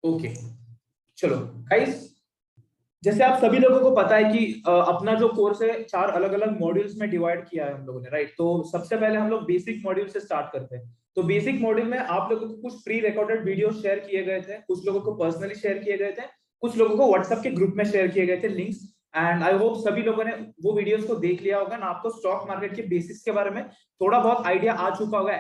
Okay चलो guys, जैसे आप सभी लोगों को पता है कि अपना जो कोर्स है 4 अलग अलग मॉड्यूल्स में डिवाइड किया है हम लोगों ने, राइट। तो सबसे पहले हम लोग बेसिक मॉड्यूल से स्टार्ट करते हैं। तो बेसिक मॉड्यूल में आप लोगों को कुछ प्री रिकॉर्डेड वीडियो शेयर किए गए थे, कुछ लोगों को पर्सनली शेयर किए गए थे, कुछ लोगों को व्हाट्सएप के ग्रुप में शेयर किए गए थे लिंक्स। एंड आई होप सभी लोगों ने वो वीडियोस को देख लिया होगा ना। आपको स्टॉक मार्केट के बेसिक्स के बारे में थोड़ा बहुत आइडिया आ चुका होगा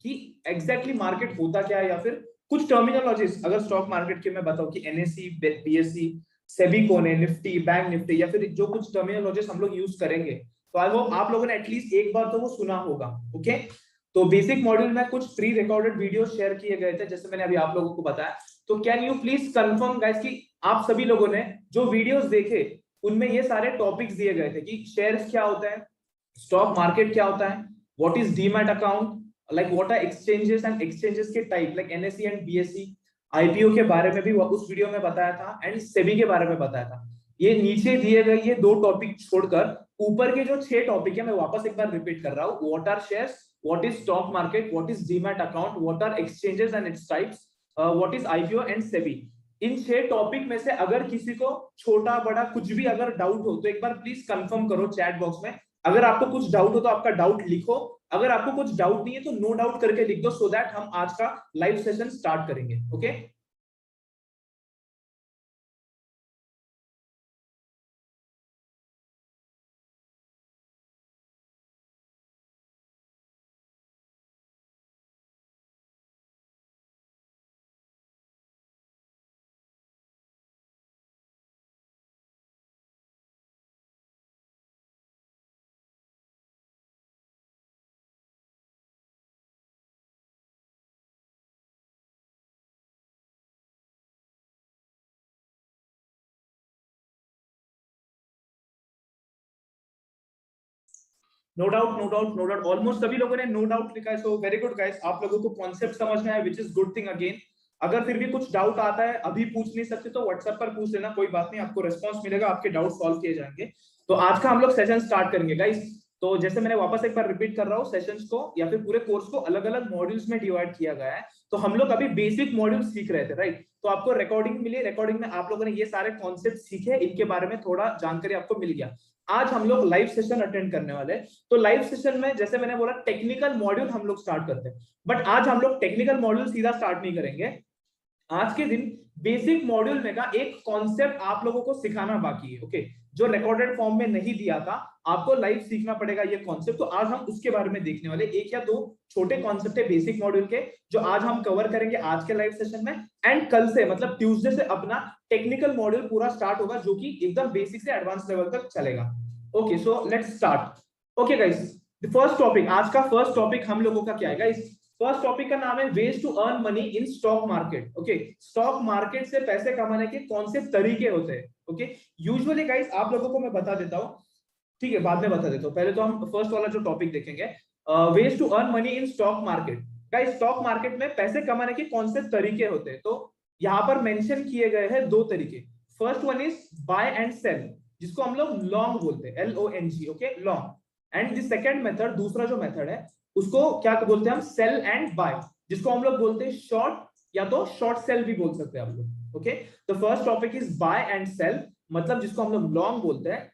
कि एग्जैक्टली मार्केट होता क्या है, या फिर कुछ टर्मिनोलॉजीज अगर स्टॉक मार्केट के मैं बताऊं कि एनएससी, बीएससी, सेबी कौन है, निफ्टी, बैंक निफ्टी, या फिर जो कुछ टर्मिनोलॉजीज हम लोग यूज करेंगे, तो आई होप आप लोगों ने एटलीस्ट एक बार तो वो सुना होगा। ओके, तो बेसिक मॉड्यूल में कुछ प्री रिकॉर्डेड वीडियो शेयर किए गए थे, जैसे मैंने अभी आप लोगों को बताया। तो can you please confirm guys कि आप सभी लोगों ने जो वीडियोस देखे उनमें ये सारे टॉपिक्स दिए गए थे कि शेयर्स क्या होता है, स्टॉक मार्केट क्या होता है, what is demat account, like what are exchanges and exchanges के type like NSC and BSC, IPO के बारे में भी उस वीडियो में बताया था, एंड सेबी के बारे में बताया था। ये नीचे दिए गए ये 2 टॉपिक छोड़कर ऊपर के जो 6 टॉपिक है मैं वापस एक बार रिपीट कर रहा हूँ। What are shares, what is stock market, what is demat account, what are exchanges and its types, what is IPO and SEBI. इन 6 टॉपिक में से अगर किसी को छोटा बड़ा कुछ भी अगर डाउट हो तो एक बार प्लीज कंफर्म करो चैट बॉक्स में। अगर आपको कुछ डाउट हो तो आपका डाउट लिखो, अगर आपको कुछ डाउट नहीं है तो नो डाउट करके लिख दो, सो दैट हम आज का लाइव सेशन स्टार्ट करेंगे। Okay no doubt, no doubt, no doubt, almost सभी लोगों ने नो डाउट लिखा है। सो वेरी गुड गाइस, आप लोगों को कॉन्सेप्ट समझ में आया, which is good thing. Again अगर फिर भी कुछ डाउट आता है, अभी पूछ नहीं सकते तो व्हाट्सएप पर पूछ लेना, कोई बात नहीं, आपको रिस्पांस मिलेगा, आपके डाउट सॉल्व किए जाएंगे। तो आज का हम लोग सेशन स्टार्ट करेंगे गाइस। तो जैसे मैंने वापस एक बार रिपीट कर रहा हूँ, सेशंस को या फिर पूरे कोर्स को अलग अलग मॉड्यूल्स में डिवाइड किया गया है। तो हम लोग अभी बेसिक मॉड्यूल सीख रहे थे, राइट। तो आपको रिकॉर्डिंग मिली, रिकॉर्डिंग में आप लोगों ने ये सारे कॉन्सेप्ट सीखे, इनके बारे में थोड़ा जानकारी आपको मिल गया। आज हम लोग लाइव सेशन अटेंड करने वाले हैं। तो लाइव सेशन में जैसे मैंने बोला टेक्निकल मॉड्यूल हम लोग स्टार्ट करते हैं, बट आज हम लोग टेक्निकल मॉड्यूल सीधा स्टार्ट नहीं करेंगे। आज के दिन बेसिक मॉड्यूल में का एक कॉन्सेप्ट आप लोगों को सिखाना बाकी है। ओके, जो रिकॉर्डेड फॉर्म में नहीं दिया था, आपको लाइव सीखना पड़ेगा ये कॉन्सेप्ट। तो आज हम उसके बारे में देखने वाले, एक या दो छोटे कॉन्सेप्ट है बेसिक मॉड्यूल के जो आज हम कवर करेंगे आज के लाइव सेशन में। एंड कल से मतलब ट्यूसडे से अपना टेक्निकल मॉड्यूल पूरा स्टार्ट होगा, जो कि एकदम बेसिक से एडवांस लेवल तक चलेगा। Okay, so let's start. Okay guys, the first topic, आज का फर्स्ट टॉपिक हम लोगों का क्या है गाइस? फर्स्ट टॉपिक का नाम है ways to earn money in stock market. Okay, stock market से पैसे कमाने के कौन से तरीके होते हैं। ओके, यूजुअली गाइस आप लोगों को मैं बता देता हूँ, ठीक है, बाद में बता देता हूँ, पहले तो हम फर्स्ट वाला जो टॉपिक देखेंगे, ways to earn money in stock market. Guys stock market में पैसे कमाने के कौन से तरीके होते हैं, तो यहाँ पर मेंशन किए गए हैं 2 तरीके। First one is buy and sell, जिसको हम लोग लॉन्ग बोलते हैं, LONG। Okay, long. And the second method, दूसरा जो मेथड है उसको क्या बोलते हैं हम? सेल एंड बाय, जिसको हम लोग बोलते हैं शॉर्ट, या तो शॉर्ट सेल भी बोल सकते हैं आप लोग। ओके, तो first topic is buy and sell, मतलब जिसको हम लोग लॉन्ग बोलते हैं।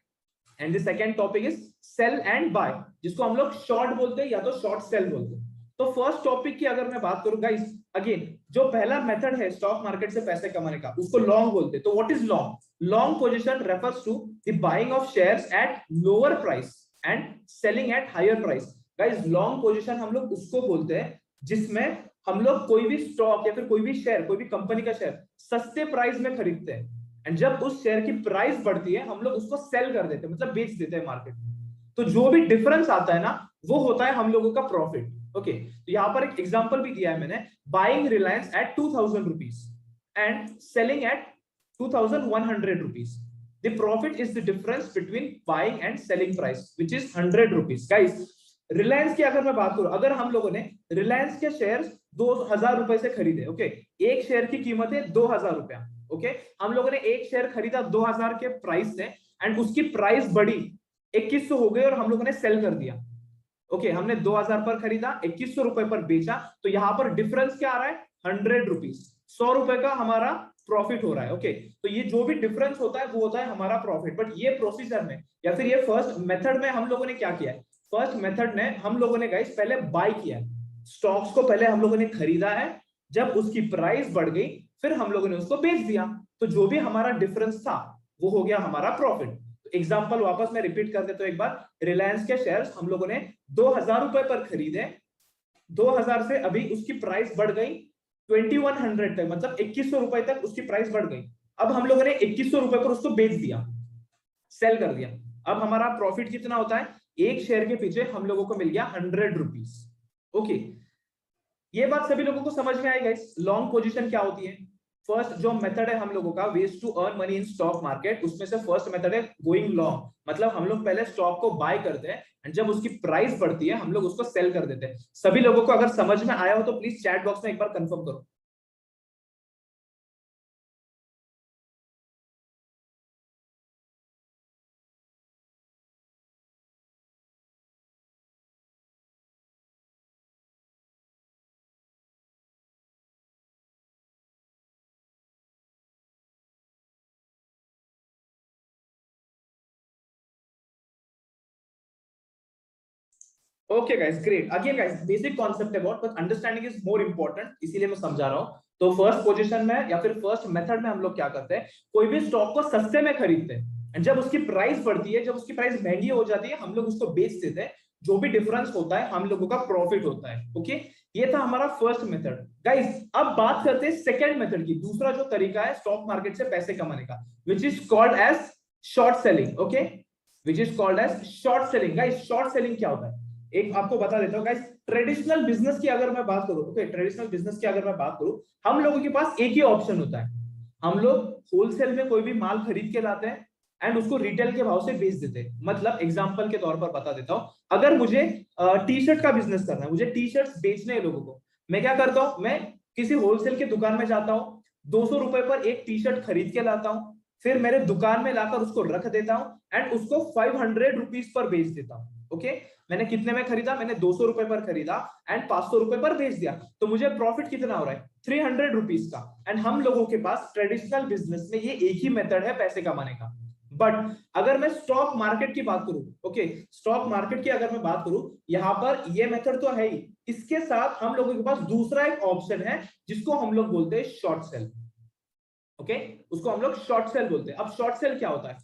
And the second topic is sell and buy, जिसको हम लोग शॉर्ट बोलते हैं या तो शॉर्ट सेल बोलते हैं। तो फर्स्ट टॉपिक की अगर मैं बात करूं गाइस, अगेन जो पहला मेथड है स्टॉक मार्केट से पैसे कमाने का, उसको लॉन्ग बोलते हैं। तो what is long? Long position refers to the buying of shares at lower price and selling at higher price. Guys long position हम लोग उसको बोलते हैं जिसमें हम लोग कोई भी स्टॉक या फिर कोई भी शेयर, कोई भी कंपनी का शेयर सस्ते प्राइस में खरीदते हैं, एंड जब उस शेयर की प्राइस बढ़ती है हम लोग उसको सेल कर देते हैं, मतलब बेच देते हैं मार्केट में। तो जो भी डिफरेंस आता है ना, वो होता है हम लोगों का प्रॉफिट। ओके, तो यहाँ पर एक एग्जांपल भी दिया है मैंने, buying Reliance at 2000 rupees and selling at 2100 rupees. The profit is the difference between buying and selling price which is 100 rupees. Guys Reliance की अगर मैं बात करूं, अगर हम लोगों ने रिलायंस के शेयर 2000 रुपए से खरीदे, ओके, एक शेयर की कीमत है 2000 रुपया। ओके, हम लोगों ने एक शेयर खरीदा 2000 के प्राइस से, एंड उसकी प्राइस बढ़ी 2100 हो गई और हम लोगों ने सेल कर दिया। ओके, हमने 2000 पर खरीदा, 2100 रुपए पर बेचा, तो यहां पर डिफरेंस क्या आ रहा है? 100 रुपीज। 100 रुपए का हमारा प्रॉफिट हो रहा है। ओके, तो ये जो भी डिफरेंस होता है वो होता है हमारा प्रॉफिट। बट ये प्रोसीजर में या फिर ये फर्स्ट मेथड में हम लोगों ने क्या किया है, फर्स्ट मेथड में हम लोगों ने गाइस पहले बाय किया है, स्टॉक्स को पहले हम लोगों ने खरीदा है, जब उसकी प्राइस बढ़ गई फिर हम लोगों ने उसको बेच दिया, तो जो भी हमारा डिफरेंस था वो हो गया हमारा प्रॉफिट। तो एग्जांपल वापस मैं रिपीट कर देता हूं एक बार, रिलायंस के शेयर्स हम लोगों ने 2000 रुपए पर खरीदे, 2000 से अभी उसकी प्राइस बढ़ गई 2100 तक, मतलब 2100 रुपए तक उसकी प्राइस बढ़ गई। अब हम लोगों ने 2100 रुपए पर उसको बेच दिया, सेल कर दिया। अब हमारा प्रॉफिट कितना होता है, एक शेयर के पीछे हम लोगों को मिल गया 100 रुपीज। ओके, ये बात सभी लोगों को समझ में आएगा। लॉन्ग पोजीशन क्या होती है, फर्स्ट जो मेथड है हम लोगों का ways to earn money in stock market, उसमें से फर्स्ट मेथड है गोइंग लॉन्ग, मतलब हम लोग पहले स्टॉक को बाय करते हैं एंड जब उसकी प्राइस बढ़ती है हम लोग उसको सेल कर देते हैं। सभी लोगों को अगर समझ में आया हो तो प्लीज चैट बॉक्स में एक बार कंफर्म करो। Okay guys, great. Again guys, basic concept about but understanding is more important, इसीलिए मैं समझा रहा हूं। तो फर्स्ट पोजीशन में या फिर फर्स्ट मेथड में हम लोग क्या करते हैं, कोई भी स्टॉक को सस्ते में खरीदते हैं एंड जब उसकी प्राइस बढ़ती है, जब उसकी प्राइस महंगी हो जाती है हम लोग उसको बेच देते हैं, जो भी डिफरेंस होता है हम लोगों का प्रॉफिट होता है। ओके, ये था हमारा फर्स्ट मेथड। गाइस अब बात करते हैं सेकंड मेथड की, दूसरा जो तरीका है स्टॉक मार्केट से पैसे कमाने का, which is called as short selling. Okay, which is called as short selling. Guys short selling क्या होता है, एक आपको बता देता हूं गाइस। ट्रेडिशनल बिजनेस की अगर मैं बात करूं, ओके, ट्रेडिशनल बिजनेस की अगर मैं बात करूं, हम लोगों के पास एक ही ऑप्शन होता है, हम लोग होलसेल में कोई भी माल खरीद के लाते हैं एंड उसको रिटेल के भाव से बेच देते हैं। मतलब एग्जांपल के तौर पर बता देता हूं, अगर मुझे टी शर्ट का बिजनेस करना है, मुझे टी शर्ट बेचने हैं लोगों को, मैं क्या करता हूं, मैं किसी होलसेल के दुकान में जाता हूं, 200 रुपए पर एक टी शर्ट खरीद के लाता हूं, फिर मेरे दुकान में लाकर उसको रख देता हूं एंड उसको 500 रुपीज पर बेच देता हूं। ओके, मैंने कितने में खरीदा, मैंने 200 रुपए पर खरीदा एंड 500 रुपए पर बेच दिया, तो मुझे प्रॉफिट कितना हो रहा है, 300 रुपीज का। एंड हम लोगों के पास ट्रेडिशनल बिजनेस में ये एक ही मेथड है पैसे कमाने का। बट अगर मैं स्टॉक मार्केट की बात करूं, ओके, स्टॉक मार्केट की अगर मैं बात करूं, यहां पर ये मेथड तो है ही, इसके साथ हम लोगों के पास दूसरा एक ऑप्शन है जिसको हम लोग बोलते हैं शॉर्ट सेल। ओके, उसको हम लोग शॉर्ट सेल बोलते हैं। अब शॉर्ट सेल क्या होता है,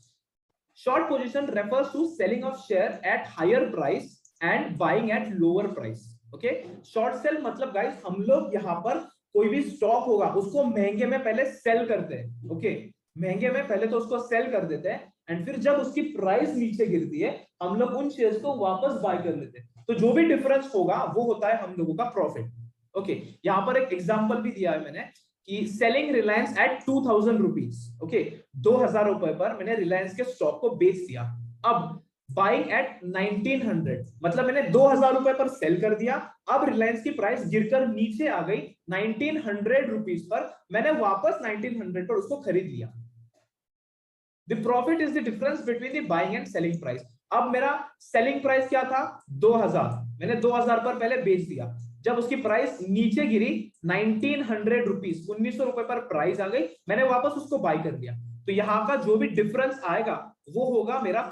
short position refers to selling of share at higher price and buying at lower price. Okay, short sell मतलब गाइस हम लोग यहाँ पर कोई भी स्टॉक होगा उसको महंगे में पहले सेल करते हैं। ओके, महंगे में पहले तो उसको सेल कर देते हैं एंड फिर जब उसकी प्राइस नीचे गिरती है हम लोग उन शेयर्स को वापस बाय कर लेते हैं, तो जो भी डिफरेंस होगा वो होता है हम लोगों का प्रॉफिट। ओके, यहाँ पर एक एग्जांपल भी दिया है मैंने कि selling Reliance at 2000 rupees. Okay, 2000 रुपए पर मैंने रिलायंस के स्टॉक को बेच दिया। अब बाइंग एट 1900, मतलब मैंने 2000 रुपए पर सेल कर दिया, अब रिलायंस की प्राइस गिरकर नीचे आ गई 1900 रुपीज पर, मैंने वापस 1900 पर उसको खरीद लिया। The profit is the difference between the buying and selling price. अब मेरा सेलिंग प्राइस क्या था, 2000, मैंने 2000 पर पहले बेच दिया, जब उसकी प्राइस नीचे गिरी 1900 रुपीज, 1900 रुपए पर प्राइस आ गई, मैंने वापस उसको बाय कर दिया, तो यहाँ का जो भी डिफरेंस आएगा वो होगा मेरा